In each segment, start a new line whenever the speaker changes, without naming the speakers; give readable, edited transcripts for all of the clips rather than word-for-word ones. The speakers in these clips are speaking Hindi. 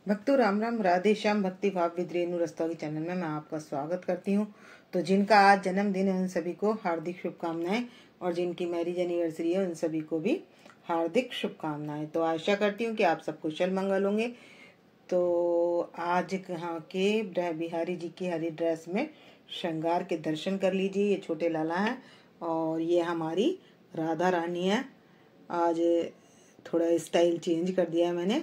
भक्तों राम राम, राधे श्याम। भक्ति भाव विद रेणु रस्तोगी चैनल में मैं आपका स्वागत करती हूँ। तो जिनका आज जन्मदिन है उन सभी को हार्दिक शुभकामनाएं, और जिनकी मैरिज एनिवर्सरी है उन सभी को भी हार्दिक शुभकामनाएं। तो आशा करती हूँ कि आप सब कुशल मंगल होंगे। तो आज यहाँ के बिहारी जी की हरी ड्रेस में श्रृंगार के दर्शन कर लीजिए। ये छोटे लाला हैं और ये हमारी राधा रानी है। आज थोड़ा स्टाइल चेंज कर दिया है मैंने।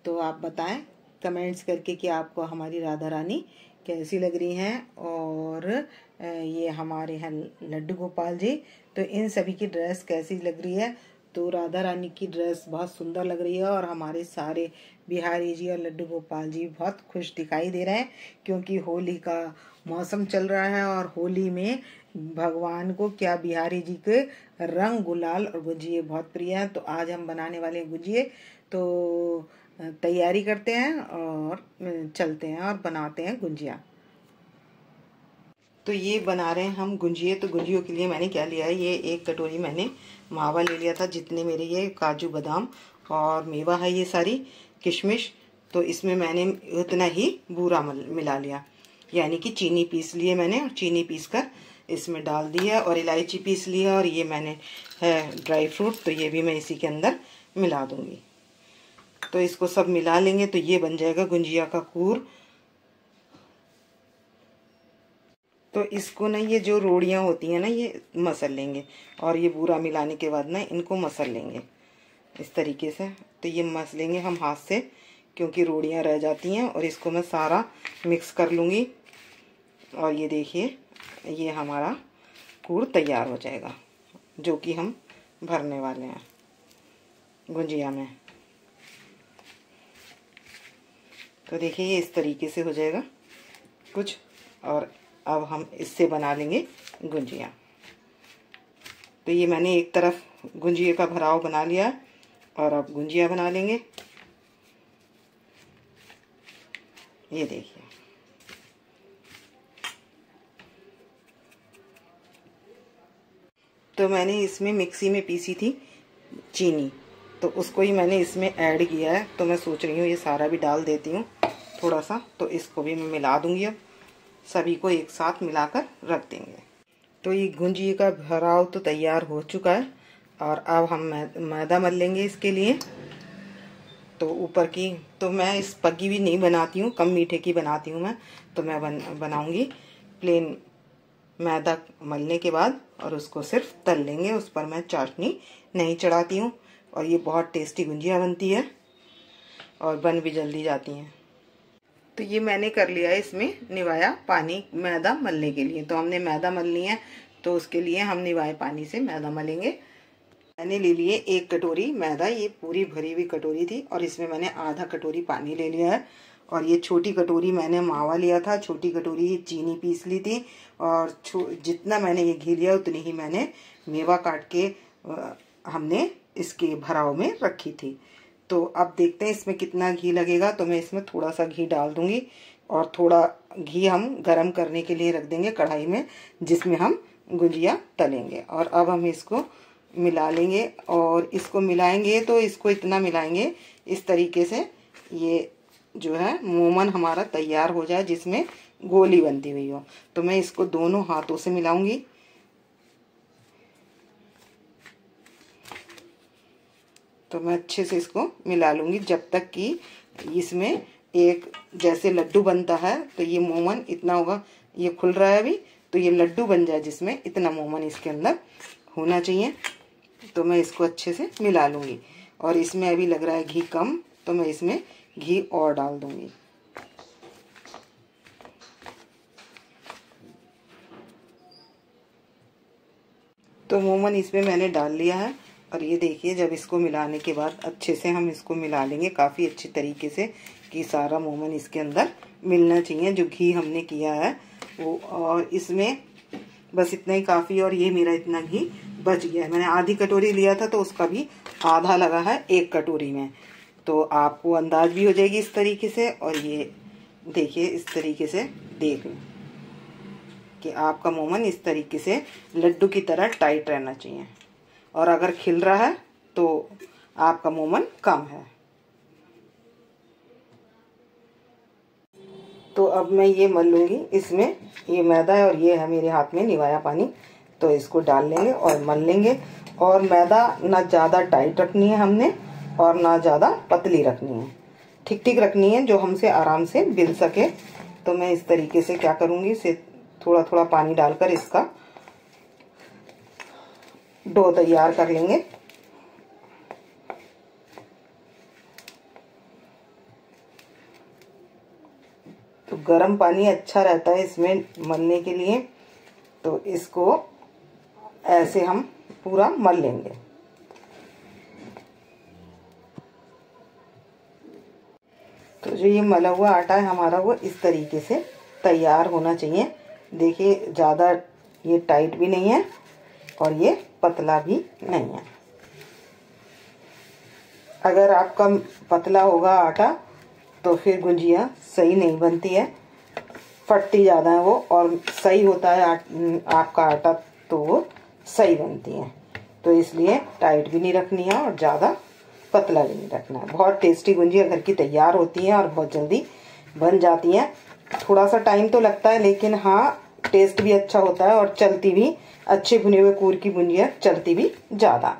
तो आप बताएं कमेंट्स करके कि आपको हमारी राधा रानी कैसी लग रही हैं। और ये हमारे हैं लड्डू गोपाल जी। तो इन सभी की ड्रेस कैसी लग रही है? तो राधा रानी की ड्रेस बहुत सुंदर लग रही है और हमारे सारे बिहारी जी और लड्डू गोपाल जी बहुत खुश दिखाई दे रहे हैं, क्योंकि होली का मौसम चल रहा है और होली में भगवान को क्या बिहारी जी के रंग गुलाल और गुजिये बहुत प्रिय हैं। तो आज हम बनाने वाले हैं गुजिये। तो तैयारी करते हैं और चलते हैं और बनाते हैं गुंजिया। तो ये बना रहे हैं हम गुंजिये। तो गुंजियों के लिए मैंने क्या लिया है, ये 1 कटोरी मैंने मावा ले लिया था। जितने मेरे ये काजू बादाम और मेवा है, ये सारी किशमिश, तो इसमें मैंने उतना ही बूरा मिला लिया, यानी कि चीनी पीस लिए मैंने, और चीनी पीस कर इसमें डाल दी है। और इलायची पीस लिया, और ये मैंने है ड्राई फ्रूट, तो ये भी मैं इसी के अंदर मिला दूंगी। तो इसको सब मिला लेंगे तो ये बन जाएगा गुंजिया का कूर। तो इसको ना, ये जो रोड़ियाँ होती हैं ना, ये मसल लेंगे, और ये बूरा मिलाने के बाद ना इनको मसल लेंगे इस तरीके से। तो ये मसलेंगे हम हाथ से, क्योंकि रोड़ियाँ रह जाती हैं। और इसको मैं सारा मिक्स कर लूँगी, और ये देखिए ये हमारा कूर तैयार हो जाएगा, जो कि हम भरने वाले हैं गुंजिया में। तो देखिए ये इस तरीके से हो जाएगा कुछ। और अब हम इससे बना लेंगे गुंजिया। तो ये मैंने एक तरफ गुंजिये का भराव बना लिया, और अब गुंजिया बना लेंगे। ये देखिए तो मैंने इसमें मिक्सी में पीसी थी चीनी, तो उसको ही मैंने इसमें ऐड किया है। तो मैं सोच रही हूँ ये सारा भी डाल देती हूँ थोड़ा सा। तो इसको भी मैं मिला दूंगी। अब सभी को एक साथ मिलाकर रख देंगे। तो ये गुंजिये का भराव तो तैयार हो चुका है, और अब हम मैदा मल लेंगे इसके लिए। तो ऊपर की तो मैं इस पग्गी भी नहीं बनाती हूँ, कम मीठे की बनाती हूँ मैं। तो मैं बनाऊंगी प्लेन मैदा मलने के बाद, और उसको सिर्फ तल लेंगे। उस पर मैं चाशनी नहीं चढ़ाती हूँ, और ये बहुत टेस्टी गुंजिया बनती है और बन भी जल्दी जाती हैं। तो ये मैंने कर लिया है इसमें निवाया पानी मैदा मलने के लिए। तो हमने मैदा मल लिया है, तो उसके लिए हम निवाए पानी से मैदा मलेंगे। मैंने ले लिए 1 कटोरी मैदा, ये पूरी भरी हुई कटोरी थी, और इसमें मैंने आधा कटोरी पानी ले लिया है। और ये छोटी कटोरी मैंने मावा लिया था, छोटी कटोरी चीनी पीस ली थी, और जितना मैंने ये घी लिया उतनी ही मैंने मेवा काट के हमने इसके भराव में रखी थी। तो अब देखते हैं इसमें कितना घी लगेगा। तो मैं इसमें थोड़ा सा घी डाल दूंगी, और थोड़ा घी हम गरम करने के लिए रख देंगे कढ़ाई में, जिसमें हम गुंजिया तलेंगे। और अब हम इसको मिला लेंगे, और इसको मिलाएंगे तो इसको इतना मिलाएंगे इस तरीके से, ये जो है मोमन हमारा तैयार हो जाए, जिसमें गोली बनती हुई हो। तो मैं इसको दोनों हाथों से मिलाऊंगी। तो मैं अच्छे से इसको मिला लूँगी जब तक कि इसमें एक जैसे लड्डू बनता है, तो ये मोमन इतना होगा, ये खुल रहा है अभी, तो ये लड्डू बन जाए जिसमें इतना मोमन इसके अंदर होना चाहिए। तो मैं इसको अच्छे से मिला लूँगी। और इसमें अभी लग रहा है घी कम, तो मैं इसमें घी और डाल दूँगी। तो मोमन इसमें मैंने डाल लिया है, और ये देखिए जब इसको मिलाने के बाद अच्छे से हम इसको मिला लेंगे काफ़ी अच्छे तरीके से, कि सारा मोमन इसके अंदर मिलना चाहिए जो घी हमने किया है वो। और इसमें बस इतना ही काफ़ी। और ये मेरा इतना घी बच गया है, मैंने आधी कटोरी लिया था, तो उसका भी आधा लगा है 1 कटोरी में। तो आपको अंदाज भी हो जाएगी इस तरीके से। और ये देखिए इस तरीके से देख लो कि आपका मोमन इस तरीके से लड्डू की तरह टाइट रहना चाहिए। और अगर खिल रहा है तो आपका मोमन कम है। तो अब मैं ये मल लूँगी। इसमें ये मैदा है और ये है मेरे हाथ में निवाया पानी, तो इसको डाल लेंगे और मल लेंगे। और मैदा ना ज़्यादा टाइट रखनी है हमने और ना ज़्यादा पतली रखनी है, ठीक ठीक रखनी है जो हमसे आराम से बिल सके। तो मैं इस तरीके से क्या करूँगी, इसे थोड़ा थोड़ा पानी डालकर इसका डो तैयार कर लेंगे। तो गर्म पानी अच्छा रहता है इसमें मलने के लिए, तो इसको ऐसे हम पूरा मल लेंगे। तो जो ये मला हुआ आटा है हमारा, वो इस तरीके से तैयार होना चाहिए। देखिए ज़्यादा ये टाइट भी नहीं है और ये पतला भी नहीं है। अगर आपका पतला होगा आटा तो फिर गुंजिया सही नहीं बनती है, फटती ज़्यादा है वो, और सही होता है आपका आटा तो वो सही बनती है। तो इसलिए टाइट भी नहीं रखनी है और ज़्यादा पतला भी नहीं रखना है। बहुत टेस्टी गुंजिया घर की तैयार होती हैं और बहुत जल्दी बन जाती हैं। थोड़ा सा टाइम तो लगता है, लेकिन हाँ टेस्ट भी अच्छा होता है और चलती भी, अच्छे भुने हुए कूर की गुंजिया चलती भी ज़्यादा।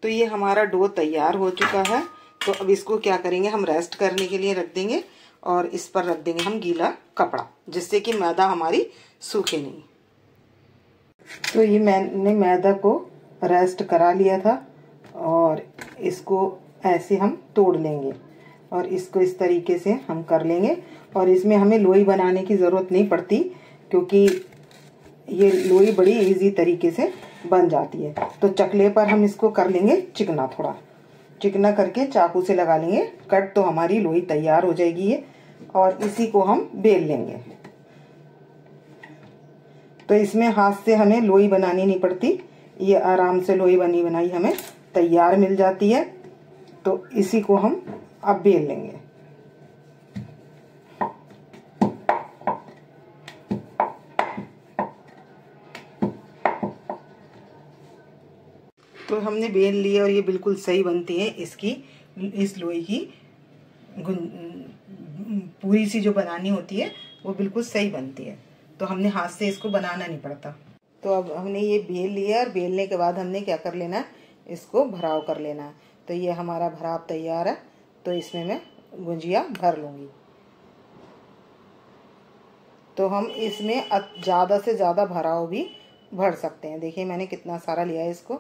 तो ये हमारा डो तैयार हो चुका है। तो अब इसको क्या करेंगे, हम रेस्ट करने के लिए रख देंगे और इस पर रख देंगे हम गीला कपड़ा, जिससे कि मैदा हमारी सूखे नहीं। तो ये मैंने मैदा को रेस्ट करा लिया था और इसको ऐसे हम तोड़ लेंगे और इसको इस तरीके से हम कर लेंगे। और इसमें हमें लोई बनाने की ज़रूरत नहीं पड़ती, क्योंकि ये लोई बड़ी इजी तरीके से बन जाती है। तो चकले पर हम इसको कर लेंगे चिकना, थोड़ा चिकना करके चाकू से लगा लेंगे कट, तो हमारी लोई तैयार हो जाएगी ये। और इसी को हम बेल लेंगे। तो इसमें हाथ से हमें लोई बनानी नहीं पड़ती, ये आराम से लोई बनी बनाई हमें तैयार मिल जाती है। तो इसी को हम अब बेल लेंगे। तो हमने बेल लिया और ये बिल्कुल सही बनती है इसकी, इस लोई की पूरी सी जो बनानी होती है वो बिल्कुल सही बनती है। तो हमने हाथ से इसको बनाना नहीं पड़ता। तो अब हमने ये बेल लिया और बेलने के बाद हमने क्या कर लेना है, इसको भराव कर लेना है। तो ये हमारा भराव तैयार है। तो इसमें मैं गुंजिया भर लूँगी। तो हम इसमें ज़्यादा से ज़्यादा भराव भी भर सकते हैं। देखिए मैंने कितना सारा लिया है इसको,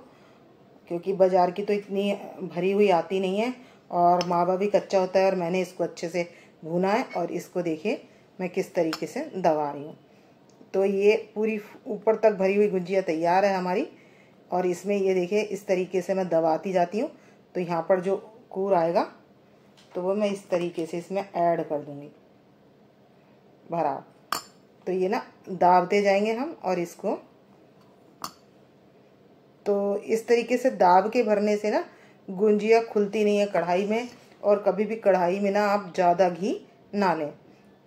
क्योंकि बाज़ार की तो इतनी भरी हुई आती नहीं है और मावा भी कच्चा होता है। और मैंने इसको अच्छे से भुना है और इसको देखिए मैं किस तरीके से दबा रही हूँ। तो ये पूरी ऊपर तक भरी हुई गुंजिया तैयार है हमारी। और इसमें ये देखिए इस तरीके से मैं दबाती जाती हूँ, तो यहाँ पर जो कूर आएगा तो वो मैं इस तरीके से इसमें ऐड कर दूँगी भरा। तो ये ना दाबते जाएंगे हम और इसको, तो इस तरीके से दाब के भरने से ना गुंजिया खुलती नहीं है कढ़ाई में। और कभी भी कढ़ाई में ना आप ज़्यादा घी ना लें,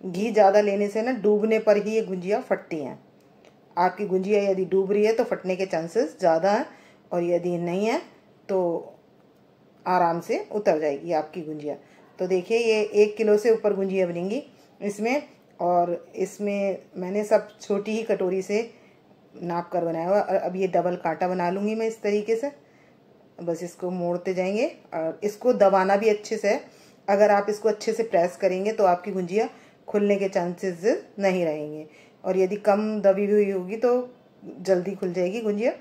घी ज़्यादा लेने से ना डूबने पर ही ये गुंजिया फटती हैं। आपकी गुंजिया यदि डूब रही है तो फटने के चांसेस ज़्यादा हैं, और यदि नहीं है तो आराम से उतर जाएगी आपकी गुंजिया। तो देखिए ये 1 किलो से ऊपर गुंजिया बनेंगी इसमें। और इसमें मैंने सब छोटी ही कटोरी से नाप कर बनाया हुआ। और अब ये डबल कांटा बना लूँगी मैं इस तरीके से। बस इसको मोड़ते जाएंगे और इसको दबाना भी अच्छे से। अगर आप इसको अच्छे से प्रेस करेंगे तो आपकी गुंजिया खुलने के चांसेस नहीं रहेंगे, और यदि कम दबी हुई होगी तो जल्दी खुल जाएगी गुंजिया।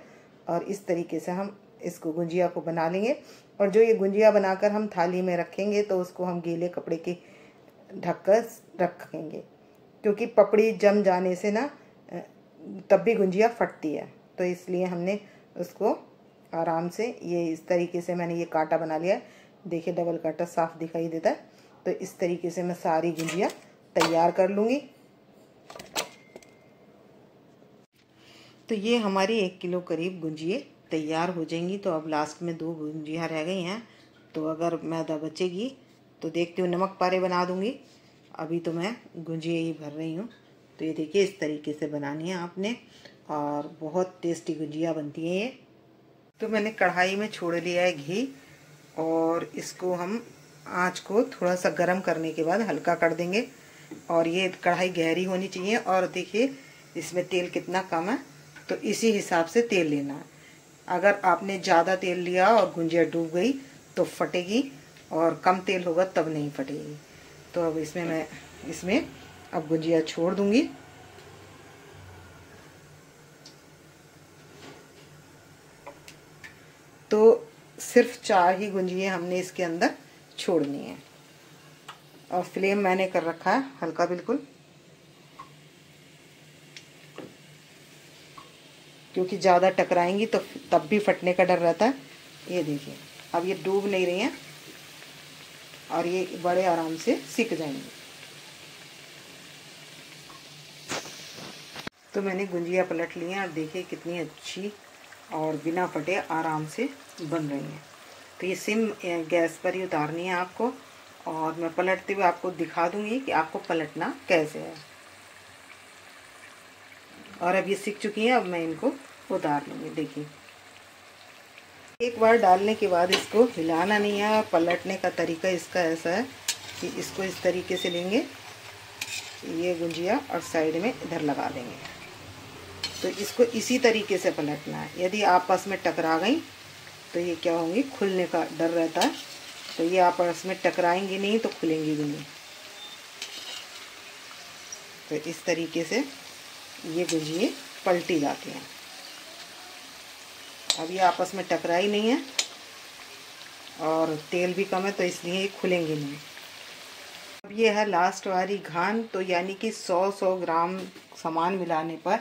और इस तरीके से हम इसको गुंजिया को बना लेंगे। और जो ये गुंजिया बनाकर हम थाली में रखेंगे तो उसको हम गीले कपड़े के ढककर रखेंगे, क्योंकि पपड़ी जम जाने से ना तब भी गुंजिया फटती है। तो इसलिए हमने उसको आराम से ये इस तरीके से मैंने ये कांटा बना लिया है। देखिए डबल कांटा साफ दिखाई देता है। तो इस तरीके से मैं सारी गुंजिया तैयार कर लूँगी। तो ये हमारी 1 किलो करीब गुंजिये तैयार हो जाएंगी। तो अब लास्ट में 2 गुंजिया रह गई हैं। तो अगर मैदा बचेगी तो देखती हूँ नमक पारे बना दूँगी। अभी तो मैं गुंजिये ही भर रही हूँ। तो ये देखिए इस तरीके से बनानी है आपने, और बहुत टेस्टी गुंजिया बनती है ये। तो मैंने कढ़ाई में छोड़ लिया है घी, और इसको हम आँच को थोड़ा सा गर्म करने के बाद हल्का कर देंगे। और ये कढ़ाई गहरी होनी चाहिए। और देखिए इसमें तेल कितना कम है, तो इसी हिसाब से तेल लेना है। अगर आपने ज़्यादा तेल लिया और गुंजिया डूब गई तो फटेगी, और कम तेल होगा तब नहीं फटेगी। तो अब इसमें अब गुंजिया छोड़ दूंगी। तो सिर्फ 4 ही गुंजिया हमने इसके अंदर छोड़नी है। और फ्लेम मैंने कर रखा है हल्का बिल्कुल, क्योंकि ज़्यादा टकराएंगी तो तब भी फटने का डर रहता है। ये देखिए अब ये डूब नहीं रही हैं और ये बड़े आराम से सिक जाएंगे। तो मैंने गुंजिया पलट ली हैं और देखिए कितनी अच्छी और बिना फटे आराम से बन रही हैं। तो ये सिम गैस पर ही उतारनी है आपको, और मैं पलटते हुए आपको दिखा दूंगी कि आपको पलटना कैसे है। और अब ये सिक चुकी हैं, अब मैं इनको उतार लूँगी। देखिए एक बार डालने के बाद इसको हिलाना नहीं है। पलटने का तरीका इसका ऐसा है कि इसको इस तरीके से लेंगे, ये गुंजिया, और साइड में इधर लगा देंगे। तो इसको इसी तरीके से पलटना है। यदि आपस में टकरा गई तो ये क्या होंगी, खुलने का डर रहता है। तो ये आपस में टकराएंगी नहीं तो खुलेंगी भी नहीं। तो इस तरीके से ये गुंजिये पलटी जाती हैं। अब ये आपस में टकराई नहीं है और तेल भी कम है, तो इसलिए ये खुलेंगे नहीं। अब ये है लास्ट वाली घान। तो यानी कि 100 ग्राम सामान मिलाने पर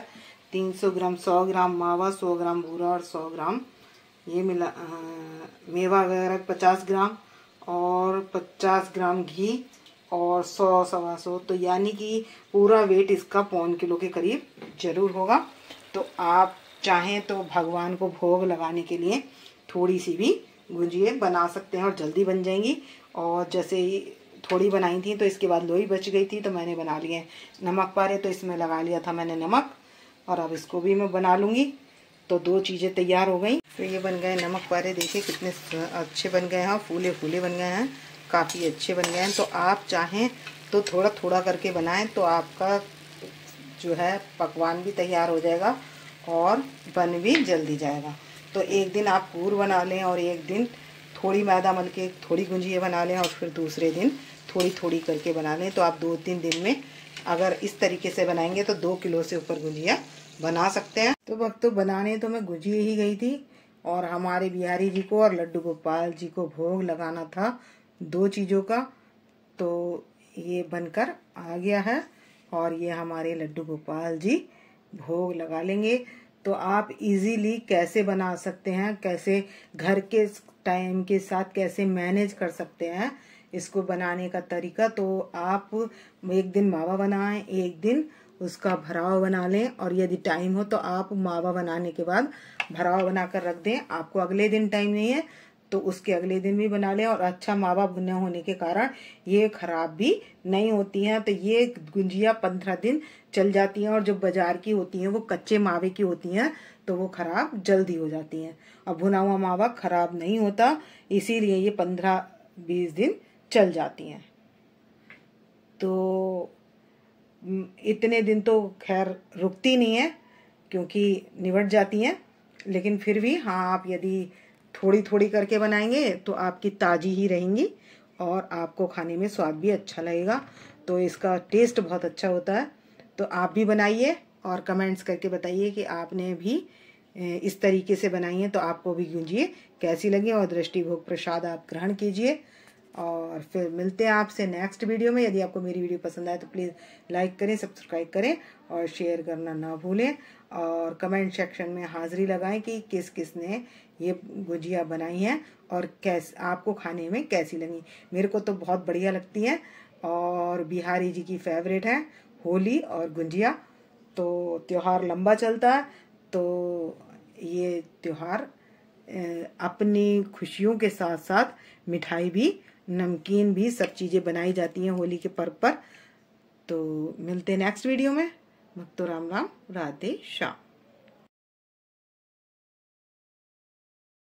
300 ग्राम, 100 ग्राम मावा, 100 ग्राम बूरा और 100 ग्राम ये मेवा वगैरह 50 ग्राम और 50 ग्राम घी और 100 सवा 100, तो यानी कि पूरा वेट इसका 1.25 किलो के करीब जरूर होगा। तो आप चाहें तो भगवान को भोग लगाने के लिए थोड़ी सी भी गुंजिये बना सकते हैं और जल्दी बन जाएंगी। और जैसे ही थोड़ी बनाई थी तो इसके बाद लोई बच गई थी तो मैंने बना लिए नमक पारे, तो इसमें लगा लिया था मैंने नमक। और अब इसको भी मैं बना लूँगी। तो 2 चीज़ें तैयार हो गई। तो ये बन गए नमक पारे। देखिए कितने अच्छे बन गए हैं, फूले फूले बन गए हैं, काफ़ी अच्छे बन गए हैं। तो आप चाहें तो थोड़ा थोड़ा करके बनाएं, तो आपका जो है पकवान भी तैयार हो जाएगा और बन भी जल्दी जाएगा। तो एक दिन आप पूर बना लें और एक दिन थोड़ी मैदा मल के थोड़ी गुंजिया बना लें और फिर दूसरे दिन थोड़ी थोड़ी करके बना लें। तो आप 2-3 दिन में अगर इस तरीके से बनाएंगे तो 2 किलो से ऊपर गुंजिया बना सकते हैं। तो वक्त तो बनाने तो मैं गुंजिया ही गई थी और हमारे बिहारी जी को और लड्डू गोपाल जी को भोग लगाना था 2 चीज़ों का। तो ये बनकर आ गया है और ये हमारे लड्डू गोपाल जी भोग लगा लेंगे। तो आप इजीली कैसे बना सकते हैं, कैसे घर के टाइम के साथ कैसे मैनेज कर सकते हैं इसको बनाने का तरीका। तो आप एक दिन मावा बनाएं, एक दिन उसका भराव बना लें, और यदि टाइम हो तो आप मावा बनाने के बाद भराव बनाकर रख दें। आपको अगले दिन टाइम नहीं है तो उसके अगले दिन भी बना लें। और अच्छा मावा भुना होने के कारण ये खराब भी नहीं होती हैं। तो ये गुंजिया 15 दिन चल जाती हैं, और जो बाजार की होती हैं वो कच्चे मावे की होती हैं तो वो खराब जल्दी हो जाती हैं। और भुना हुआ मावा खराब नहीं होता, इसीलिए ये 15-20 दिन चल जाती हैं। तो इतने दिन तो खैर रुकती नहीं है क्योंकि निबट जाती हैं, लेकिन फिर भी हाँ, आप यदि थोड़ी थोड़ी करके बनाएंगे तो आपकी ताज़ी ही रहेंगी और आपको खाने में स्वाद भी अच्छा लगेगा। तो इसका टेस्ट बहुत अच्छा होता है। तो आप भी बनाइए और कमेंट्स करके बताइए कि आपने भी इस तरीके से बनाई है तो आपको भी गुंजिया कैसी लगी, और दृष्टि भोग प्रसाद आप ग्रहण कीजिए। और फिर मिलते हैं आपसे नेक्स्ट वीडियो में। यदि आपको मेरी वीडियो पसंद आए तो प्लीज़ लाइक करें, सब्सक्राइब करें और शेयर करना ना भूलें। और कमेंट सेक्शन में हाजिरी लगाएं कि किस किस ने ये गुंजिया बनाई हैं और आपको खाने में कैसी लगी। मेरे को तो बहुत बढ़िया लगती है और बिहारी जी की फेवरेट है होली और गुंजिया। तो त्योहार लंबा चलता है, तो ये त्योहार अपनी खुशियों के साथ साथ मिठाई भी, नमकीन भी, सब चीज़ें बनाई जाती हैं होली के पर्व पर। तो मिलते हैं नेक्स्ट वीडियो में। भक्तो राम राम, राधे श्याम।